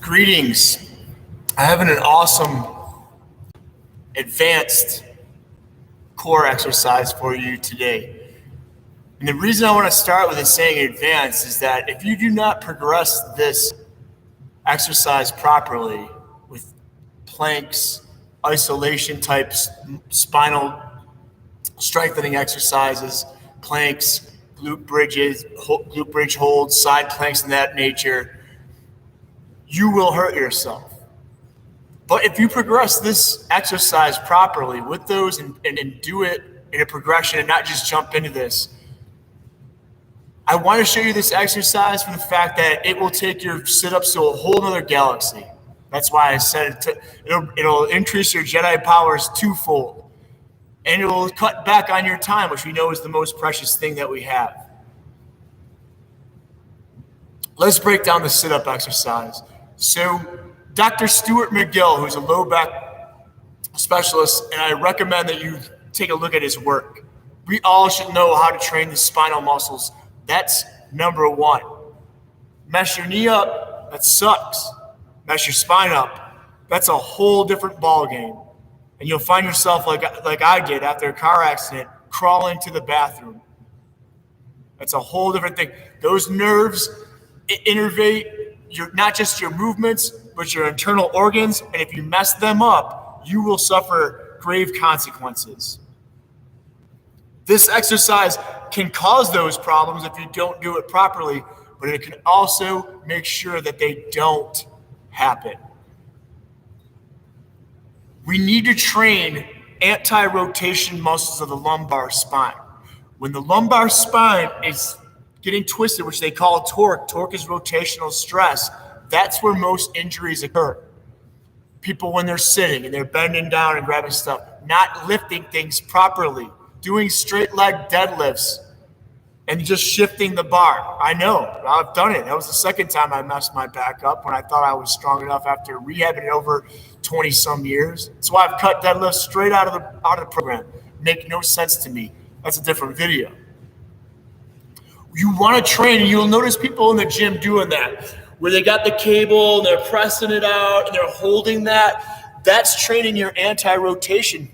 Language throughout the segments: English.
Greetings. I have an awesome advanced core exercise for you today. And the reason I want to start with it saying advanced is that if you do not progress this exercise properly with planks, isolation types, spinal strengthening exercises, planks, glute bridge holds, side planks, and that nature, you will hurt yourself. But if you progress this exercise properly with those and do it in a progression and not just jump into this, I want to show you this exercise for the fact that it will take your sit-ups to a whole nother galaxy. That's why I said it'll increase your Jedi powers twofold. And it will cut back on your time, which we know is the most precious thing that we have. Let's break down the sit-up exercise. So Dr. Stuart McGill, who's a low back specialist, and I recommend that you take a look at his work. We all should know how to train the spinal muscles. That's number one. Mess your knee up, that sucks. Mess your spine up, that's a whole different ball game. And you'll find yourself like I did after a car accident, crawling to the bathroom. That's a whole different thing. Those nerves innervate not just your movements, but your internal organs. And if you mess them up, you will suffer grave consequences. This exercise can cause those problems if you don't do it properly, but it can also make sure that they don't happen. We need to train anti-rotation muscles of the lumbar spine. When the lumbar spine is getting twisted, which they call torque is rotational stress, that's where most injuries occur. People, when they're sitting and they're bending down and grabbing stuff, not lifting things properly, doing straight leg deadlifts, and just shifting the bar. I know, I've done it. That was the second time I messed my back up when I thought I was strong enough after rehabbing it over 20 some years. That's why I've cut deadlifts straight out of the program. Make no sense to me. That's a different video. You want to train, and you'll notice people in the gym doing that, where they got the cable and they're pressing it out and they're holding that. That's training your anti-rotation.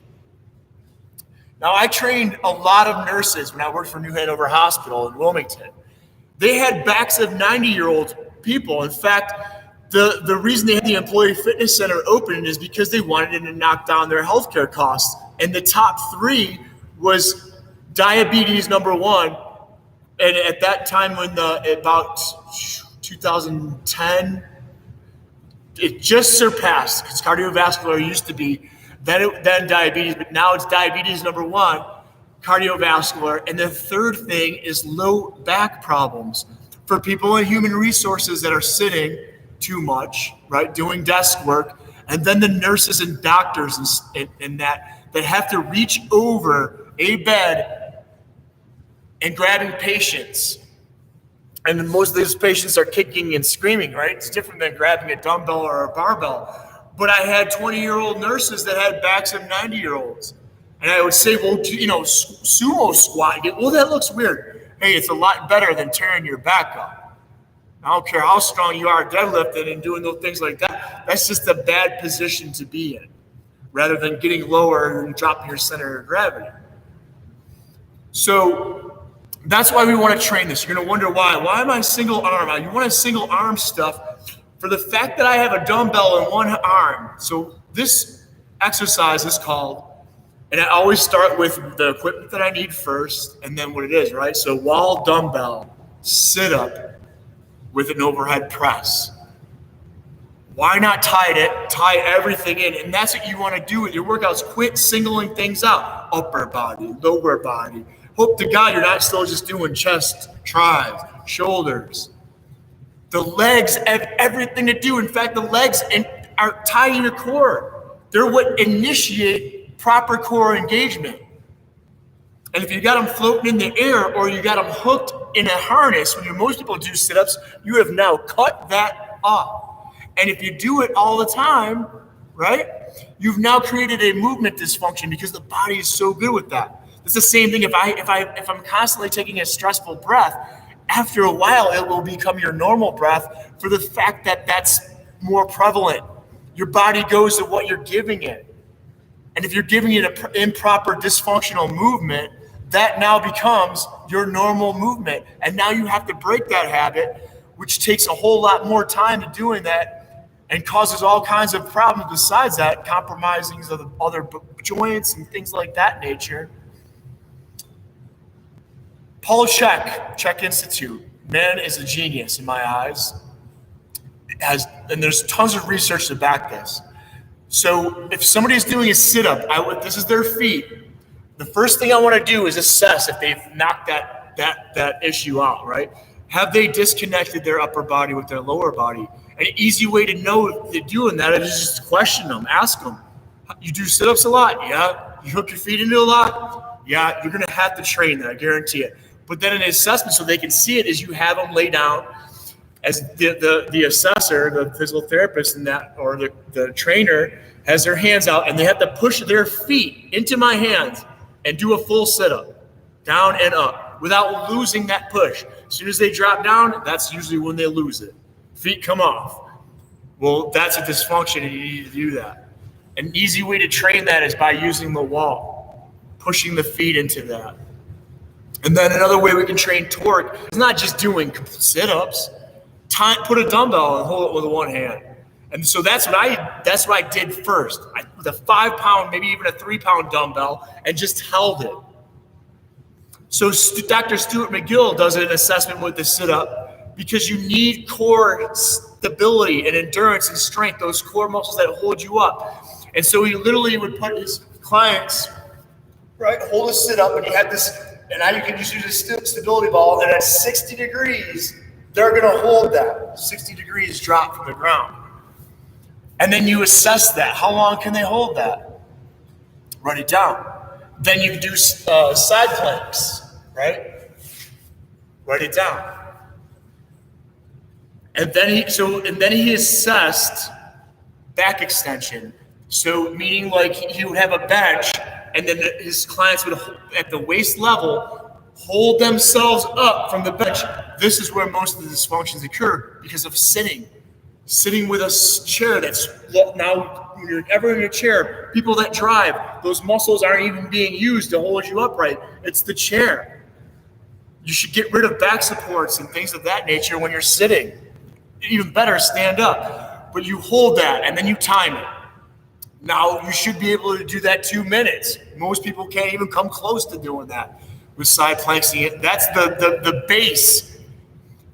Now, I trained a lot of nurses when I worked for New Hanover Hospital in Wilmington. They had backs of 90-year-old people. In fact, the reason they had the Employee Fitness Center open is because they wanted to knock down their healthcare costs. And the top three was diabetes, number one. And at that time, when about 2010, it just surpassed, because cardiovascular used to be, then diabetes, but now it's diabetes number one, cardiovascular. And the third thing is low back problems for people in human resources that are sitting too much, right, doing desk work. And then the nurses and doctors and that have to reach over a bed and grabbing patients. And most of these patients are kicking and screaming, right? It's different than grabbing a dumbbell or a barbell. But I had 20-year-old nurses that had backs of 90-year-olds. And I would say, well, sumo squat. Well, that looks weird. Hey, it's a lot better than tearing your back up. I don't care how strong you are deadlifting and doing those things like that. That's just a bad position to be in, rather than getting lower and dropping your center of gravity. So that's why we want to train this. You're going to wonder why. Why am I single arm? You want to single arm stuff for the fact that I have a dumbbell in one arm. So this exercise is called, and I always start with the equipment that I need first and then what it is, right? So wall dumbbell, sit up with an overhead press. Why not tie everything in? And that's what you want to do with your workouts. Quit singling things out. Upper body, lower body. Hope to God you're not still just doing chest, triceps, shoulders. The legs have everything to do. In fact, the legs are tied to your core. They're what initiate proper core engagement. And if you got them floating in the air or you got them hooked in a harness, when most people do sit-ups, you have now cut that off. And if you do it all the time, right, you've now created a movement dysfunction because the body is so good with that. It's the same thing if I'm constantly taking a stressful breath, after a while it will become your normal breath for the fact that that's more prevalent. Your body goes to what you're giving it. And if you're giving it an improper dysfunctional movement, that now becomes your normal movement. And now you have to break that habit, which takes a whole lot more time to doing that and causes all kinds of problems besides that, compromising of the other joints and things like that nature. Paul Chek Institute, man is a genius in my eyes. And there's tons of research to back this. So if somebody's doing a sit-up, this is their feet. The first thing I want to do is assess if they've knocked that issue out, right? Have they disconnected their upper body with their lower body? An easy way to know if they're doing that is just question them, ask them. You do sit-ups a lot? Yeah. You hook your feet into a lot? Yeah. You're going to have to train that, I guarantee it. But then an assessment so they can see it is you have them lay down as the assessor, the physical therapist and that, or the trainer has their hands out and they have to push their feet into my hands and do a full sit-up, down and up, without losing that push. As soon as they drop down, that's usually when they lose it. Feet come off. Well, that's a dysfunction and you need to do that. An easy way to train that is by using the wall, pushing the feet into that. And then another way we can train torque is not just doing sit-ups. Put a dumbbell and hold it with one hand. And so that's what I did first. With a 5-pound, maybe even a 3-pound dumbbell, and just held it. So Dr. Stuart McGill does an assessment with the sit-up because you need core stability and endurance and strength, those core muscles that hold you up. And so he literally would put his clients, right, hold a sit-up, and he had this, and now you can just use a stability ball, and at 60 degrees, they're going to hold that 60 degrees drop from the ground. And then you assess that. How long can they hold that? Write it down. Then you can do side planks, right? Write it down. And then he assessed back extension. So meaning like he would have a bench and then his clients would, at the waist level, hold themselves up from the bench. This is where most of the dysfunctions occur because of sitting with a chair that's now, when you're ever in a chair, people that drive, those muscles aren't even being used to hold you upright. It's the chair. You should get rid of back supports and things of that nature when you're sitting. Even better, stand up. But you hold that and then you time it. Now you should be able to do that 2 minutes. Most people can't even come close to doing that with side planks. That's the base.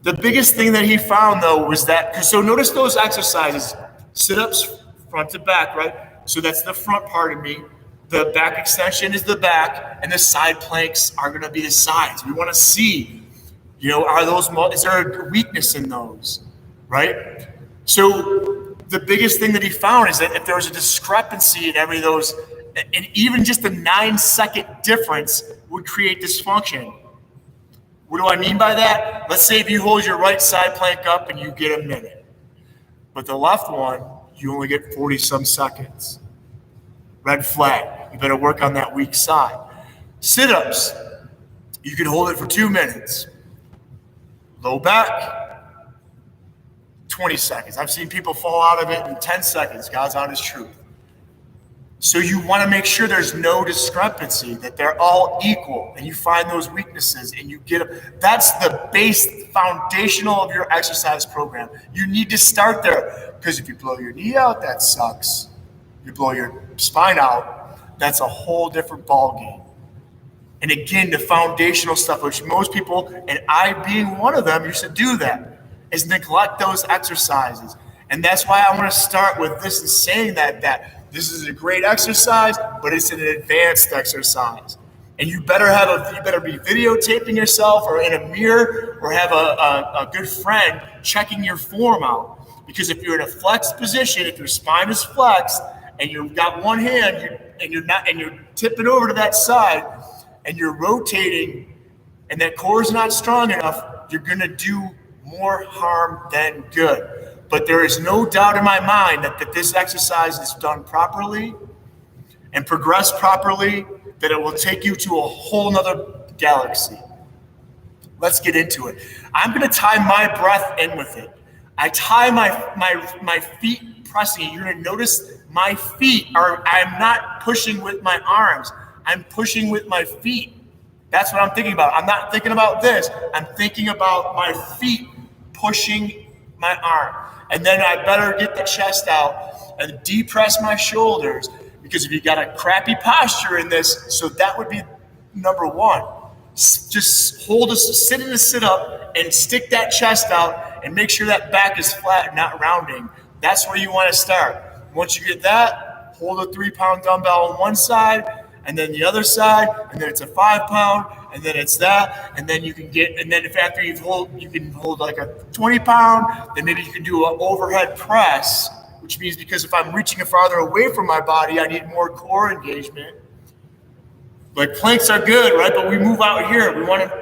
The biggest thing that he found, though, was that, so notice those exercises, sit-ups front to back, right? So that's the front part of me. The back extension is the back, and the side planks are going to be the sides. We want to see, is there a weakness in those, right? So the biggest thing that he found is that if there was a discrepancy in every of those, and even just a 9-second difference would create dysfunction. What do I mean by that? Let's say if you hold your right side plank up and you get a minute, but the left one, you only get 40-some seconds. Red flag. You better work on that weak side. Sit-ups, you can hold it for 2 minutes. Low back, 20 seconds. I've seen people fall out of it in 10 seconds. God's honest truth. So you want to make sure there's no discrepancy, that they're all equal, and you find those weaknesses and you get them. That's the base foundational of your exercise program. You need to start there, because if you blow your knee out, that sucks. You blow your spine out, that's a whole different ballgame. And again, the foundational stuff, which most people, and I being one of them, used to do that, is neglect those exercises. And that's why I want to start with this and saying that this is a great exercise, but it's an advanced exercise. And you better be videotaping yourself or in a mirror or have a good friend checking your form out. Because if you're in a flexed position, if your spine is flexed and you've got one hand and you're tipping over to that side and you're rotating and that core is not strong enough, you're going to do more harm than good. But there is no doubt in my mind that this exercise is done properly and progressed properly, that it will take you to a whole nother galaxy. Let's get into it. I'm going to tie my breath in with it. I tie my feet pressing. You're gonna notice my feet I'm not pushing with my arms. I'm pushing with my feet. That's what I'm thinking about. I'm not thinking about this. I'm thinking about my feet pushing my arm. And then I better get the chest out and depress my shoulders, because if you got a crappy posture in this, so that would be number one. Just sit in a sit up and stick that chest out and make sure that back is flat, not rounding. That's where you want to start. Once you get that, hold a 3-pound dumbbell on one side, and then the other side, and then it's a 5-pound, and then it's that, and then you can if after you can hold like a 20-pound, then maybe you can do an overhead press, which means, because if I'm reaching farther away from my body, I need more core engagement. Like planks are good, right? But we move out here.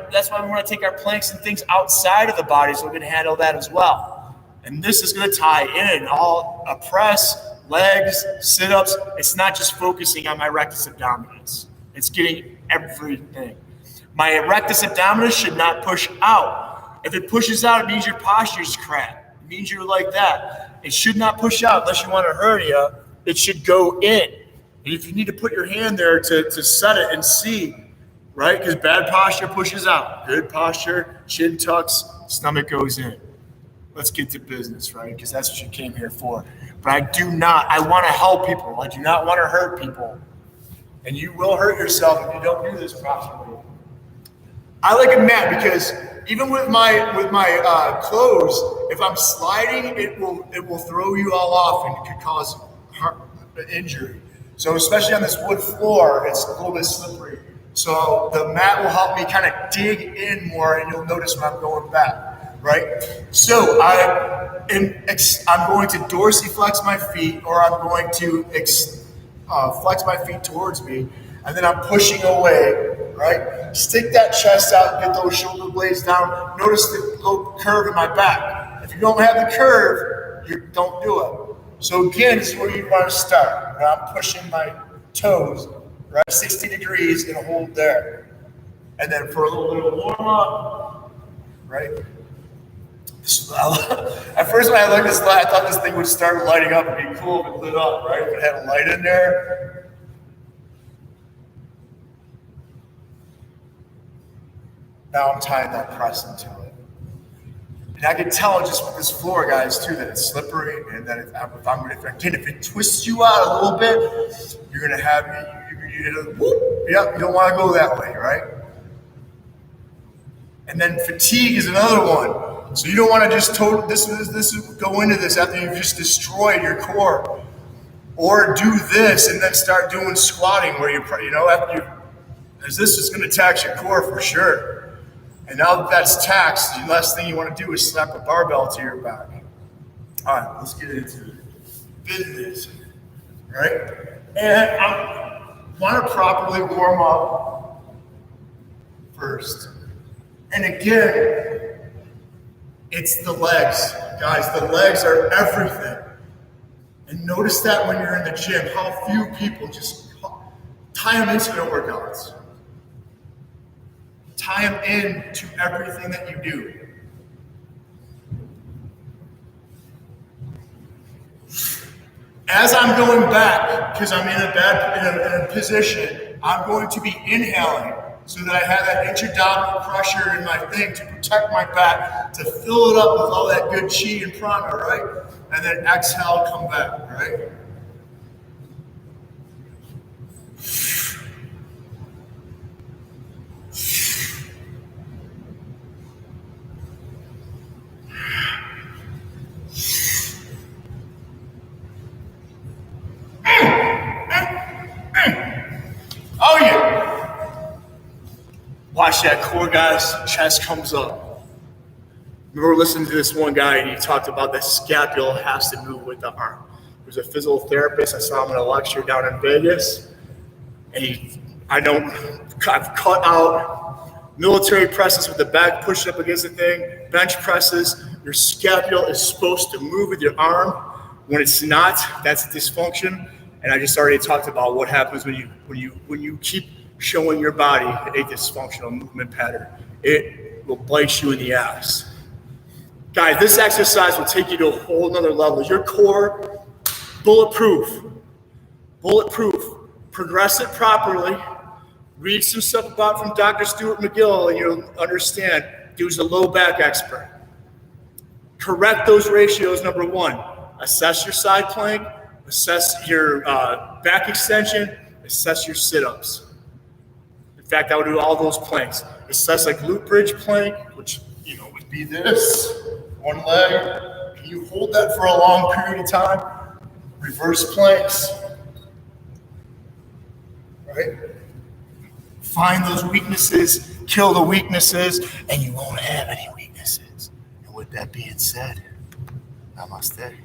That's why we want to take our planks and things outside of the body, so we can handle that as well. And this is going to tie in all a press, legs, sit-ups. It's not just focusing on my rectus abdominis. It's getting everything. My rectus abdominis should not push out. If it pushes out, it means your posture is crap. It means you're like that. It should not push out unless you want a hernia. It should go in. And if you need to put your hand there to set it and see, right? Because bad posture pushes out. Good posture, chin tucks, stomach goes in. Let's get to business, right? Because that's what you came here for. But I want to help people. I do not want to hurt people. And you will hurt yourself if you don't do this properly. I like a mat because even with my clothes, if I'm sliding, it will throw you all off and it could cause injury. So especially on this wood floor, it's a little bit slippery. So the mat will help me kind of dig in more, and you'll notice when I'm going back, right? So I'm going to dorsiflex my feet, or I'm going to flex my feet towards me, and then I'm pushing away, right? Stick that chest out, get those shoulder blades down. Notice the little curve in my back. If you don't have the curve, you don't do it. So again, this is where you want to start. Right? I'm pushing my toes, right, 60 degrees, and hold there. And then for a little bit of warm up, right? At first when I looked at this light, I thought this thing would start lighting up and be cool if it lit up, right? If it had a light in there. Now I'm tying that press into it. And I can tell just with this floor, guys, too, that it's slippery, and that if it twists you out a little bit, you're gonna have whoop. Yep, you don't want to go that way, right? And then fatigue is another one. So you don't want to just go into this after you've just destroyed your core, or do this and then start doing squatting where because this is going to tax your core for sure. And now that that's taxed, the last thing you want to do is slap a barbell to your back. All right, let's get into business, right? And I want to properly warm up first. And again, it's the legs, guys. The legs are everything. And notice that when you're in the gym, how few people just tie them into their workouts. Tie them into everything that you do. As I'm going back, because I'm in a position, I'm going to be inhaling so that I have that intra-abdominal pressure in my thing to protect my back, to fill it up with all that good chi and prana, right? And then exhale, come back, right? Oh yeah. Watch that core, guys. Chest comes up. Remember listening to this one guy, and he talked about the scapula has to move with the arm. There's a physical therapist. I saw him in a lecture down in Vegas, and I've cut out military presses with the back pushed up against the thing, bench presses. Your scapula is supposed to move with your arm. When it's not, that's dysfunction. And I just already talked about what happens when you keep showing your body a dysfunctional movement pattern. It will bite you in the ass. Guys, this exercise will take you to a whole nother level. Your core, bulletproof. Progress it properly. Read some stuff about from Dr. Stuart McGill and you'll understand. Dude's a low back expert. Correct those ratios, number one. Assess your side plank, assess your back extension, assess your sit-ups. In fact, I would do all those planks. Assess like glute bridge plank, which would be this. One leg. Can you hold that for a long period of time? Reverse planks. Right? Find those weaknesses, kill the weaknesses, and you won't have any weaknesses. And with that being said, namaste.